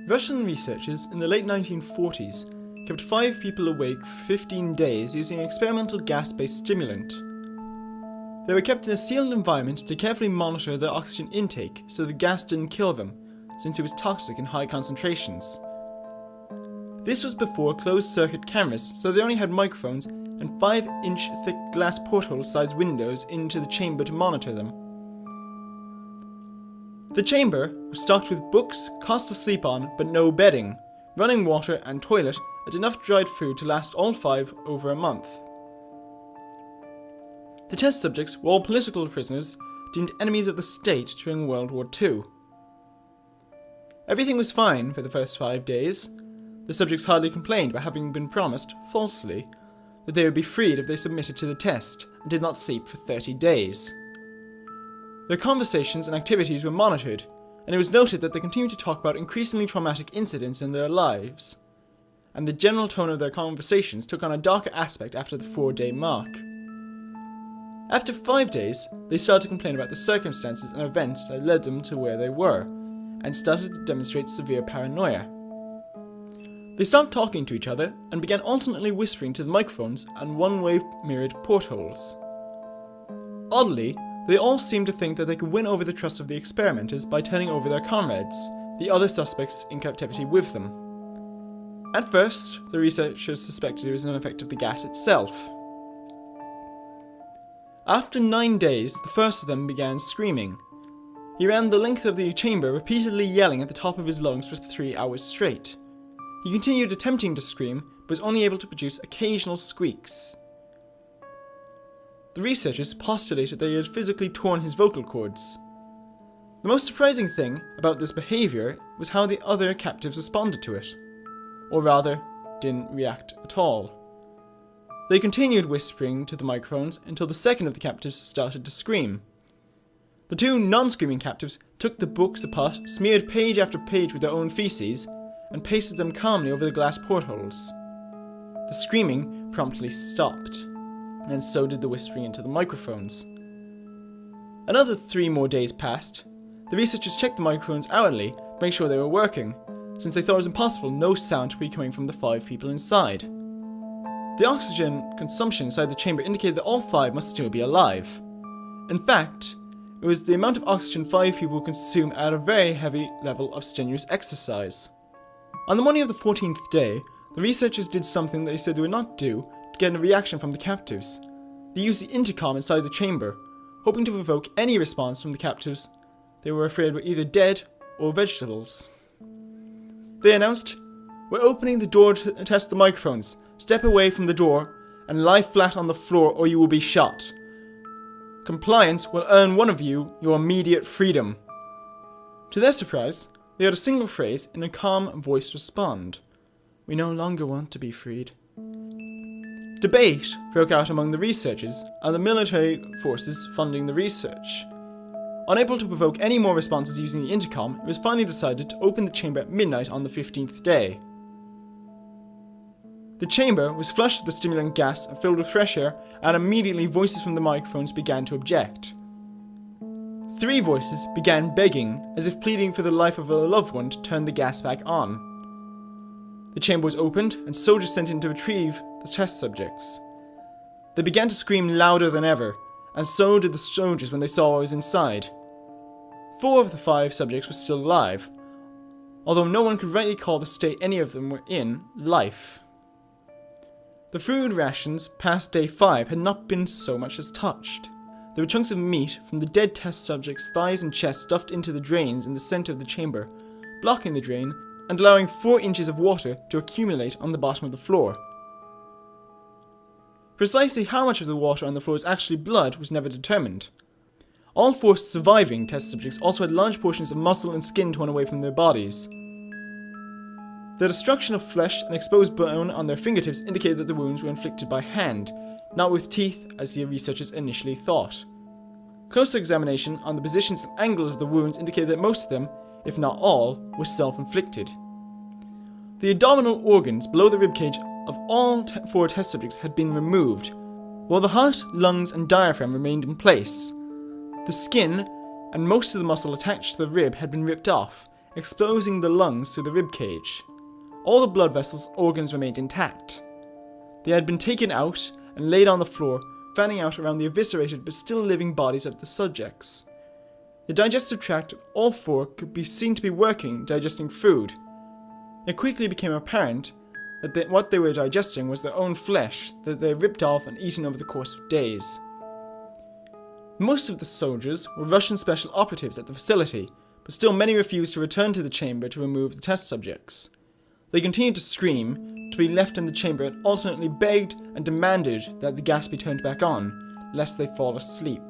Russian researchers in the late 1940s kept 5 people awake for 15 days using an experimental gas-based stimulant. They were kept in a sealed environment to carefully monitor their oxygen intake so the gas didn't kill them, since it was toxic in high concentrations. This was before closed-circuit cameras, so they only had microphones and 5-inch thick glass porthole-sized windows into the chamber to monitor them. The chamber was stocked with books, cots to sleep on, but no bedding, running water and toilet, and enough dried food to last all 5 over a month. The test subjects were all political prisoners deemed enemies of the state during World War II. Everything was fine for the first 5 days. The subjects hardly complained about having been promised, falsely, that they would be freed if they submitted to the test and did not sleep for 30 days. Their conversations and activities were monitored, and it was noted that they continued to talk about increasingly traumatic incidents in their lives, and the general tone of their conversations took on a darker aspect after the 4-day mark. After 5 days, they started to complain about the circumstances and events that led them to where they were, and started to demonstrate severe paranoia. They stopped talking to each other and began alternately whispering to the microphones and one-way mirrored portholes. Oddly, they all seemed to think that they could win over the trust of the experimenters by turning over their comrades, the other suspects in captivity, with them. At first, the researchers suspected it was an effect of the gas itself. After 9 days, the first of them began screaming. He ran the length of the chamber, repeatedly yelling at the top of his lungs for 3 hours straight. He continued attempting to scream, but was only able to produce occasional squeaks. The researchers postulated that he had physically torn his vocal cords. The most surprising thing about this behaviour was how the other captives responded to it. Or rather, didn't react at all. They continued whispering to the microphones until the second of the captives started to scream. The 2 non-screaming captives took the books apart, smeared page after page with their own feces, and pasted them calmly over the glass portholes. The screaming promptly stopped, and so did the whispering into the microphones. Another 3 more days passed. The researchers checked the microphones hourly to make sure they were working, since they thought it was impossible no sound to be coming from the 5 people inside. The oxygen consumption inside the chamber indicated that all 5 must still be alive. In fact, it was the amount of oxygen 5 people consume at a very heavy level of strenuous exercise. On the morning of the 14th day, the researchers did something they said they would not do to get a reaction from the captives. They used the intercom inside the chamber, hoping to provoke any response from the captives they were afraid were either dead or vegetables. They announced, "We're opening the door to test the microphones. Step away from the door and lie flat on the floor or you will be shot. Compliance will earn one of you your immediate freedom." To their surprise, they heard a single phrase in a calm voice respond, "We no longer want to be freed." Debate broke out among the researchers and the military forces funding the research. Unable to provoke any more responses using the intercom, it was finally decided to open the chamber at midnight on the 15th day. The chamber was flushed with the stimulant gas and filled with fresh air, and immediately voices from the microphones began to object. 3 voices began begging, as if pleading for the life of a loved one, to turn the gas back on. The chamber was opened, and soldiers sent in to retrieve the test subjects. They began to scream louder than ever, and so did the soldiers when they saw what was inside. 4 of the 5 subjects were still alive, although no one could rightly call the state any of them were in life. The food rations past day 5 had not been so much as touched. There were chunks of meat from the dead test subjects' thighs and chest stuffed into the drains in the centre of the chamber, blocking the drain and allowing 4 inches of water to accumulate on the bottom of the floor. Precisely how much of the water on the floor is actually blood was never determined. All 4 surviving test subjects also had large portions of muscle and skin torn away from their bodies. The destruction of flesh and exposed bone on their fingertips indicated that the wounds were inflicted by hand, not with teeth as the researchers initially thought. Closer examination on the positions and angles of the wounds indicated that most of them, if not all, were self-inflicted. The abdominal organs below the ribcage of all 4 test subjects had been removed, while the heart, lungs and diaphragm remained in place. The skin and most of the muscle attached to the rib had been ripped off, exposing the lungs through the ribcage. All the blood vessels' organs remained intact. They had been taken out and laid on the floor, fanning out around the eviscerated but still living bodies of the subjects. The digestive tract of all four could be seen to be working, digesting food. It quickly became apparent that what they were digesting was their own flesh that they had ripped off and eaten over the course of days. Most of the soldiers were Russian special operatives at the facility, but still many refused to return to the chamber to remove the test subjects. They continued to scream, to be left in the chamber, and alternately begged and demanded that the gas be turned back on, lest they fall asleep.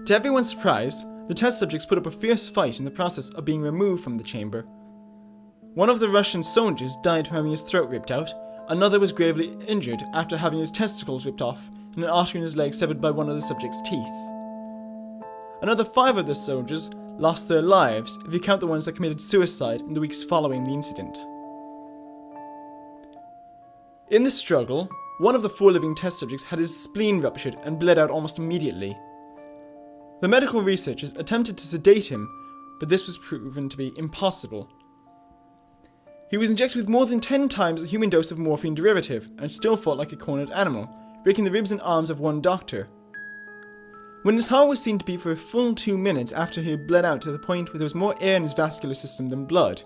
To everyone's surprise, the test subjects put up a fierce fight in the process of being removed from the chamber. One of the Russian soldiers died from having his throat ripped out, another was gravely injured after having his testicles ripped off and an artery in his leg severed by one of the subject's teeth. Another 5 of the soldiers lost their lives, if you count the ones that committed suicide in the weeks following the incident. In the struggle, one of the 4 living test subjects had his spleen ruptured and bled out almost immediately. The medical researchers attempted to sedate him, but this was proven to be impossible. He was injected with more than 10 times the human dose of morphine derivative and still fought like a cornered animal, breaking the ribs and arms of one doctor. When his heart was seen to beat for a full 2 minutes after he had bled out to the point where there was more air in his vascular system than blood.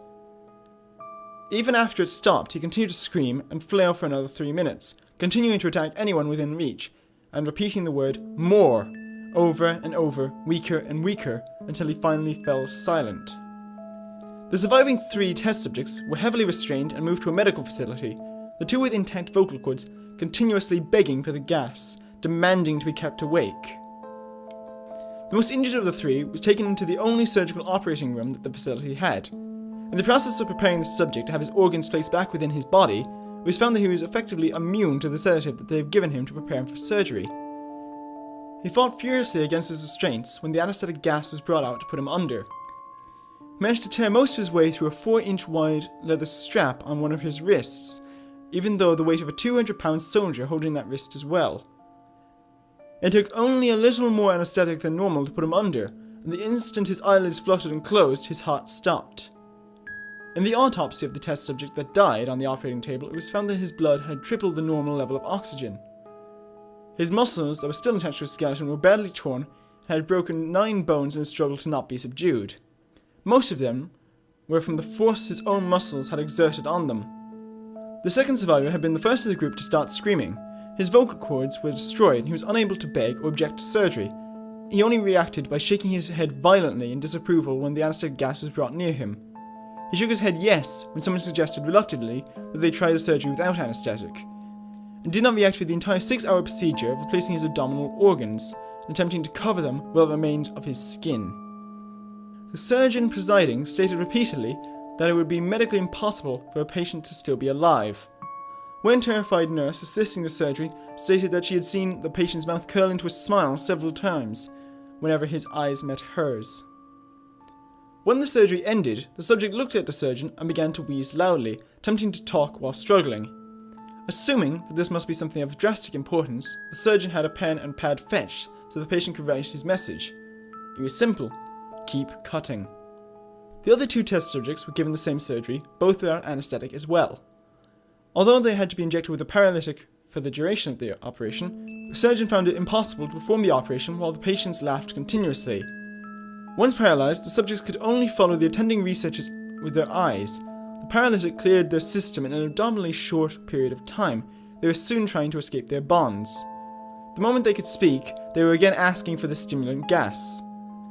Even after it stopped, he continued to scream and flail for another 3 minutes, continuing to attack anyone within reach, and repeating the word "more" over and over, weaker and weaker, until he finally fell silent. The surviving 3 test subjects were heavily restrained and moved to a medical facility, the 2 with intact vocal cords continuously begging for the gas, demanding to be kept awake. The most injured of the 3 was taken into the only surgical operating room that the facility had. In the process of preparing the subject to have his organs placed back within his body, it was found that he was effectively immune to the sedative that they had given him to prepare him for surgery. He fought furiously against his restraints when the anesthetic gas was brought out to put him under. He managed to tear most of his way through a 4-inch wide leather strap on one of his wrists, even though the weight of a 200-pound soldier holding that wrist as well. It took only a little more anesthetic than normal to put him under, and the instant his eyelids fluttered and closed, his heart stopped. In the autopsy of the test subject that died on the operating table, it was found that his blood had tripled the normal level of oxygen. His muscles that were still attached to his skeleton were badly torn and had broken 9 bones in a struggle to not be subdued. Most of them were from the force his own muscles had exerted on them. The second survivor had been the first of the group to start screaming. His vocal cords were destroyed and he was unable to beg or object to surgery. He only reacted by shaking his head violently in disapproval when the anesthetic gas was brought near him. He shook his head yes when someone suggested reluctantly that they try the surgery without anesthetic, and did not react for the entire 6-hour procedure of replacing his abdominal organs and attempting to cover them with what remained of his skin. The surgeon presiding stated repeatedly that it would be medically impossible for a patient to still be alive. One terrified nurse assisting the surgery stated that she had seen the patient's mouth curl into a smile several times whenever his eyes met hers. When the surgery ended, the subject looked at the surgeon and began to wheeze loudly, attempting to talk while struggling. Assuming that this must be something of drastic importance, the surgeon had a pen and pad fetched so the patient could write his message. It was simple: keep cutting. The other 2 test subjects were given the same surgery, both without anesthetic as well. Although they had to be injected with a paralytic for the duration of the operation, the surgeon found it impossible to perform the operation while the patients laughed continuously. Once paralyzed, the subjects could only follow the attending researchers with their eyes. The paralytic cleared their system in an abnormally short period of time. They were soon trying to escape their bonds. The moment they could speak, they were again asking for the stimulant gas.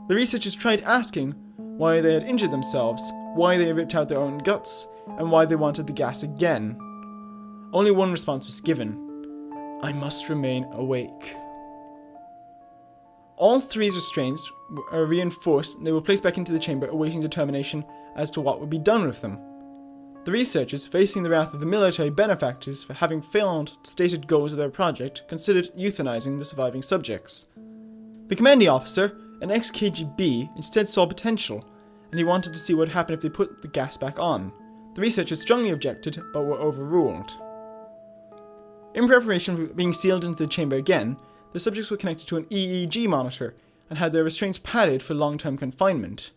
The researchers tried asking why they had injured themselves, why they had ripped out their own guts, and why they wanted the gas again. Only one response was given: "I must remain awake." All 3's restraints were reinforced and they were placed back into the chamber awaiting determination as to what would be done with them. The researchers, facing the wrath of the military benefactors for having failed the stated goals of their project, considered euthanizing the surviving subjects. The commanding officer, an ex-KGB, instead saw potential, and he wanted to see what would happen if they put the gas back on. The researchers strongly objected, but were overruled. In preparation for being sealed into the chamber again, the subjects were connected to an EEG monitor and had their restraints padded for long-term confinement.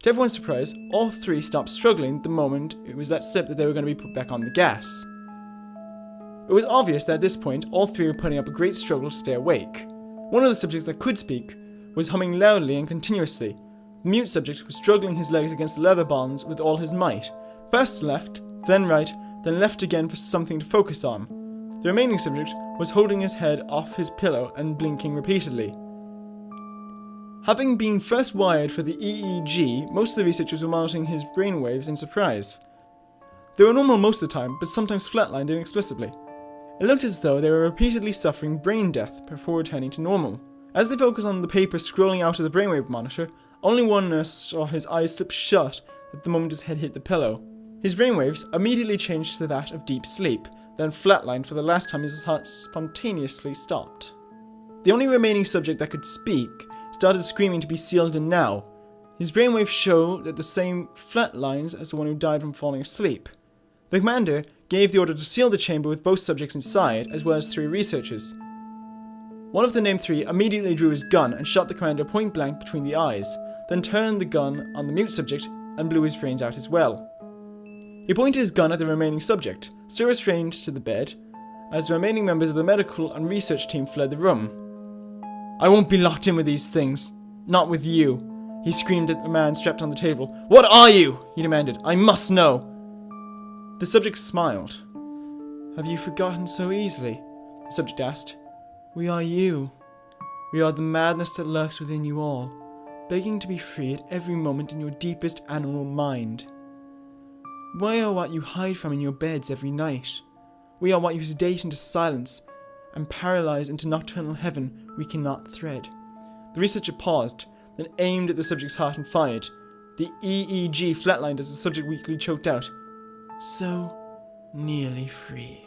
To everyone's surprise, all three stopped struggling the moment it was let slip that they were going to be put back on the gas. It was obvious that at this point, all three were putting up a great struggle to stay awake. One of the subjects that could speak was humming loudly and continuously. The mute subject was struggling his legs against the leather bonds with all his might, first left, then right, then left again for something to focus on. The remaining subject was holding his head off his pillow and blinking repeatedly. Having been first wired for the EEG, most of the researchers were monitoring his brainwaves in surprise. They were normal most of the time, but sometimes flatlined inexplicably. It looked as though they were repeatedly suffering brain death before returning to normal. As they focused on the paper scrolling out of the brainwave monitor, only one nurse saw his eyes slip shut at the moment his head hit the pillow. His brainwaves immediately changed to that of deep sleep, then flatlined for the last time his heart spontaneously stopped. The only remaining subject that could speak started screaming to be sealed in now. His brainwaves showed at the same flat lines as the one who died from falling asleep. The commander gave the order to seal the chamber with both subjects inside, as well as 3 researchers. One of the named 3 immediately drew his gun and shot the commander point blank between the eyes, then turned the gun on the mute subject and blew his brains out as well. He pointed his gun at the remaining subject, still restrained to the bed, as the remaining members of the medical and research team fled the room. "I won't be locked in with these things. Not with you," he screamed at the man strapped on the table. "What are you?" he demanded. "I must know." The subject smiled. "Have you forgotten so easily?" the subject asked. "We are you. We are the madness that lurks within you all, begging to be free at every moment in your deepest animal mind. We are what you hide from in your beds every night. We are what you sedate into silence and paralyze into nocturnal heaven we cannot thread." The researcher paused, then aimed at the subject's heart and fired. The EEG flatlined as the subject weakly choked out, "So nearly free."